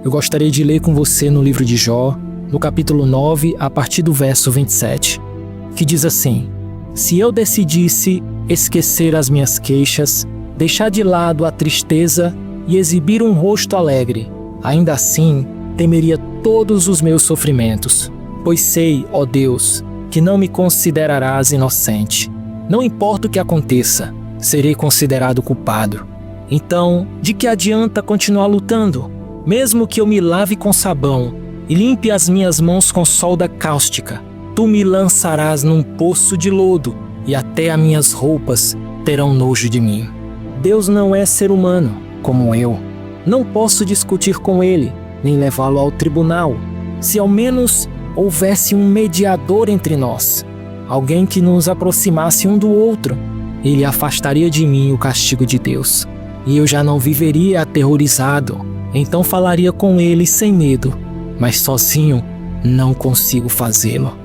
Eu gostaria de ler com você no livro de Jó, no capítulo 9, a partir do verso 27, que diz assim: Se eu decidisse esquecer as minhas queixas, deixar de lado a tristeza e exibir um rosto alegre, ainda assim temeria todos os meus sofrimentos, pois sei, ó Deus, que não me considerarás inocente. Não importa o que aconteça, serei considerado culpado. Então, de que adianta continuar lutando? Mesmo que eu me lave com sabão e limpe as minhas mãos com solda cáustica, tu me lançarás num poço de lodo e até as minhas roupas terão nojo de mim. Deus não é ser humano, como eu. Não posso discutir com ele, nem levá-lo ao tribunal. Se ao menos houvesse um mediador entre nós, alguém que nos aproximasse um do outro, ele afastaria de mim o castigo de Deus, e eu já não viveria aterrorizado. Então falaria com ele sem medo, mas sozinho não consigo fazê-lo.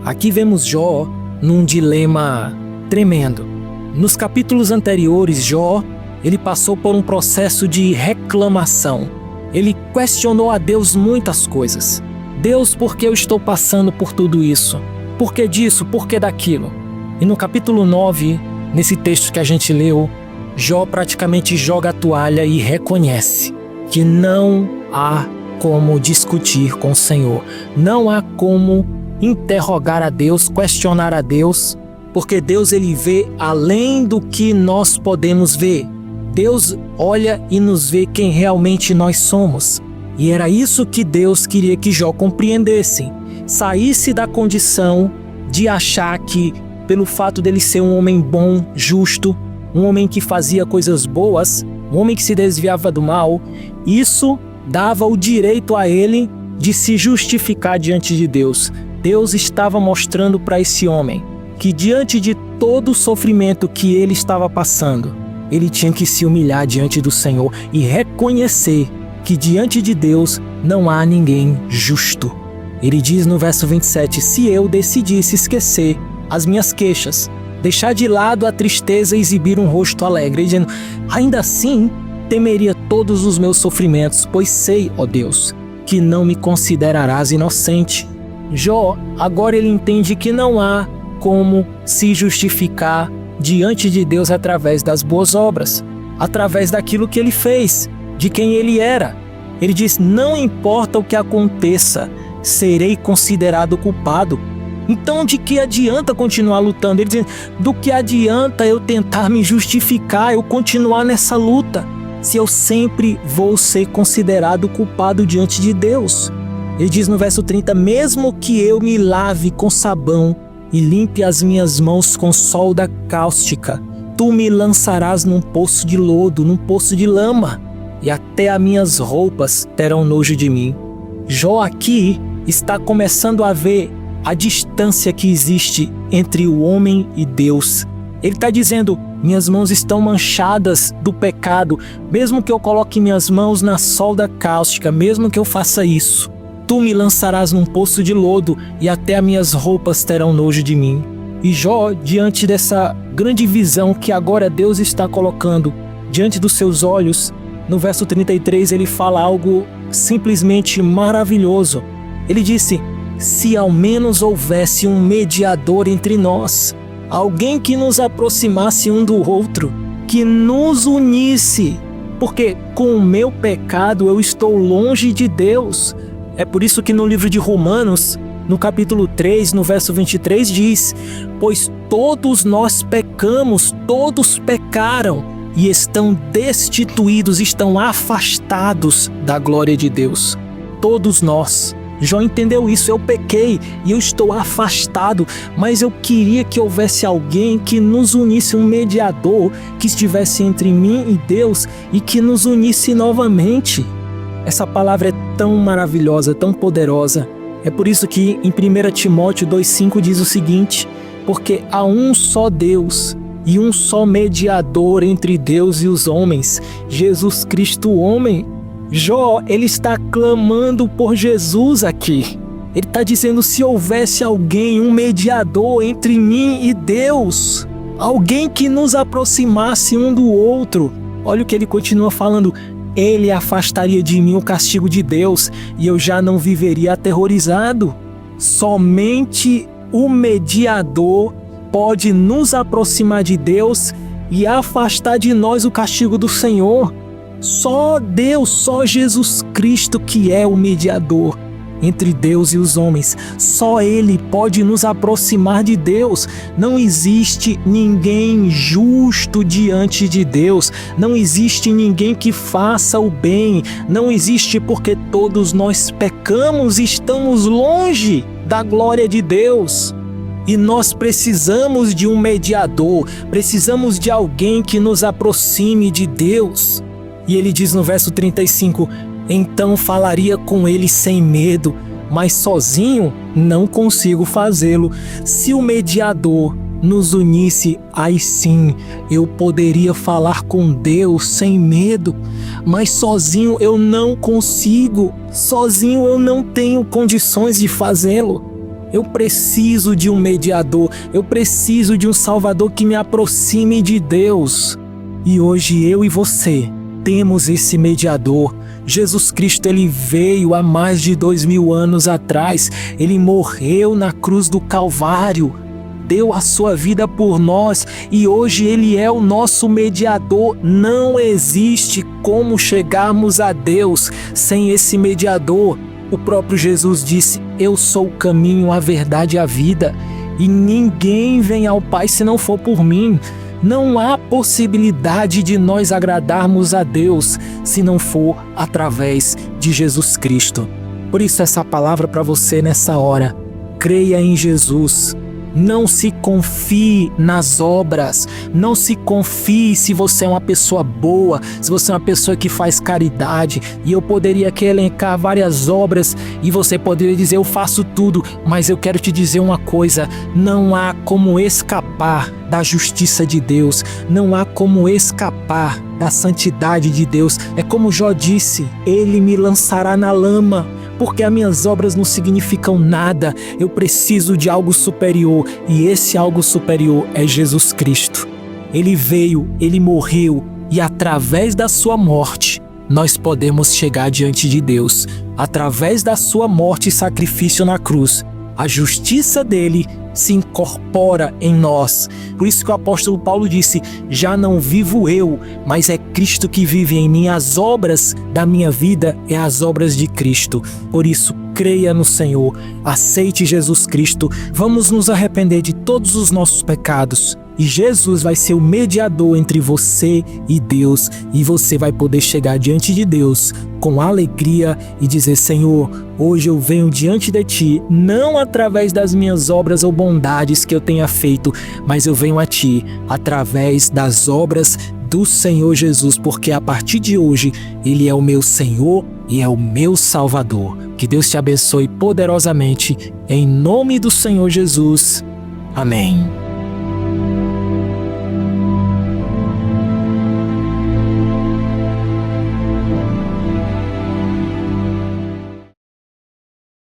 Aqui vemos Jó num dilema tremendo. Nos capítulos anteriores, Jó, ele passou por um processo de reclamação. Ele questionou a Deus muitas coisas. Deus, por que eu estou passando por tudo isso? Por que disso? Por que daquilo? E no capítulo 9, nesse texto que a gente leu, Jó praticamente joga a toalha e reconhece que não há como discutir com o Senhor. Não há como interrogar a Deus, questionar a Deus, porque Deus ele vê além do que nós podemos ver. Deus olha e nos vê quem realmente nós somos. E era isso que Deus queria que Jó compreendesse. Saísse da condição de achar que, pelo fato dele ser um homem bom, justo, um homem que fazia coisas boas, um homem que se desviava do mal, isso dava o direito a ele de se justificar diante de Deus. Deus estava mostrando para esse homem que, diante de todo o sofrimento que ele estava passando, ele tinha que se humilhar diante do Senhor e reconhecer que diante de Deus não há ninguém justo. Ele diz no verso 27, se eu decidisse esquecer as minhas queixas, deixar de lado a tristeza e exibir um rosto alegre, dizendo, ainda assim temeria todos os meus sofrimentos, pois sei, ó Deus, que não me considerarás inocente. Jó, agora ele entende que não há como se justificar diante de Deus através das boas obras, através daquilo que ele fez, de quem ele era. Ele diz, não importa o que aconteça, serei considerado culpado. Então de que adianta continuar lutando? Ele diz, do que adianta eu tentar me justificar, eu continuar nessa luta, se eu sempre vou ser considerado culpado diante de Deus? Ele diz no verso 30, mesmo que eu me lave com sabão e limpe as minhas mãos com solda cáustica, tu me lançarás num poço de lodo, num poço de lama, e até as minhas roupas terão nojo de mim. Jó aqui está começando a ver a distância que existe entre o homem e Deus. Ele está dizendo, minhas mãos estão manchadas do pecado, mesmo que eu coloque minhas mãos na solda cáustica, mesmo que eu faça isso, tu me lançarás num poço de lodo e até as minhas roupas terão nojo de mim. E Jó, diante dessa grande visão que agora Deus está colocando diante dos seus olhos, no verso 33 ele fala algo simplesmente maravilhoso. Ele disse, se ao menos houvesse um mediador entre nós, alguém que nos aproximasse um do outro, que nos unisse, porque com o meu pecado eu estou longe de Deus. É por isso que no livro de Romanos, no capítulo 3, no verso 23 diz, pois todos nós pecamos, todos pecaram e estão destituídos, estão afastados da glória de Deus. Todos nós. Jó entendeu isso, eu pequei e eu estou afastado, mas eu queria que houvesse alguém que nos unisse, um mediador que estivesse entre mim e Deus e que nos unisse novamente. Essa palavra é tão maravilhosa, tão poderosa. É por isso que em 1 Timóteo 2,5 diz o seguinte, porque há um só Deus e um só mediador entre Deus e os homens, Jesus Cristo, o homem. Jó, ele está clamando por Jesus aqui. Ele está dizendo, se houvesse alguém, um mediador entre mim e Deus, alguém que nos aproximasse um do outro. Olha o que ele continua falando, ele afastaria de mim o castigo de Deus e eu já não viveria aterrorizado. Somente o mediador pode nos aproximar de Deus e afastar de nós o castigo do Senhor. Só Deus, só Jesus Cristo que é o mediador entre Deus e os homens. Só Ele pode nos aproximar de Deus. Não existe ninguém justo diante de Deus. Não existe ninguém que faça o bem. Não existe, porque todos nós pecamos e estamos longe da glória de Deus. E nós precisamos de um mediador, precisamos de alguém que nos aproxime de Deus. E ele diz no verso 35, então falaria com ele sem medo, mas sozinho não consigo fazê-lo. Se o mediador nos unisse, aí sim eu poderia falar com Deus sem medo, mas sozinho eu não consigo, sozinho eu não tenho condições de fazê-lo. Eu preciso de um mediador, eu preciso de um Salvador que me aproxime de Deus. E hoje eu e você temos esse mediador. Jesus Cristo, ele veio há mais de 2000 anos atrás, ele morreu na cruz do Calvário, deu a sua vida por nós e hoje ele é o nosso mediador. Não existe como chegarmos a Deus sem esse mediador. O próprio Jesus disse, eu sou o caminho, a verdade e a vida, e ninguém vem ao Pai se não for por mim. Não há possibilidade de nós agradarmos a Deus se não for através de Jesus Cristo. Por isso essa palavra para você nessa hora, creia em Jesus. Não se confie nas obras, não se confie se você é uma pessoa boa, se você é uma pessoa que faz caridade. E eu poderia aqui elencar várias obras e você poderia dizer, eu faço tudo, mas eu quero te dizer uma coisa, não há como escapar da justiça de Deus, não há como escapar da santidade de Deus. É como Jó disse, ele me lançará na lama, porque as minhas obras não significam nada. Eu preciso de algo superior, e esse algo superior é Jesus Cristo. Ele veio, ele morreu, e através da sua morte, nós podemos chegar diante de Deus. Através da sua morte e sacrifício na cruz, a justiça dele se incorpora em nós. Por isso que o apóstolo Paulo disse, já não vivo eu, mas é Cristo que vive em mim. As obras da minha vida é as obras de Cristo. Por isso, creia no Senhor, aceite Jesus Cristo, vamos nos arrepender de todos os nossos pecados. E Jesus vai ser o mediador entre você e Deus, e você vai poder chegar diante de Deus com alegria e dizer, Senhor, hoje eu venho diante de Ti, não através das minhas obras ou bondades que eu tenha feito, mas eu venho a Ti através das obras do Senhor Jesus, porque a partir de hoje Ele é o meu Senhor e é o meu Salvador. Que Deus te abençoe poderosamente, em nome do Senhor Jesus. Amém.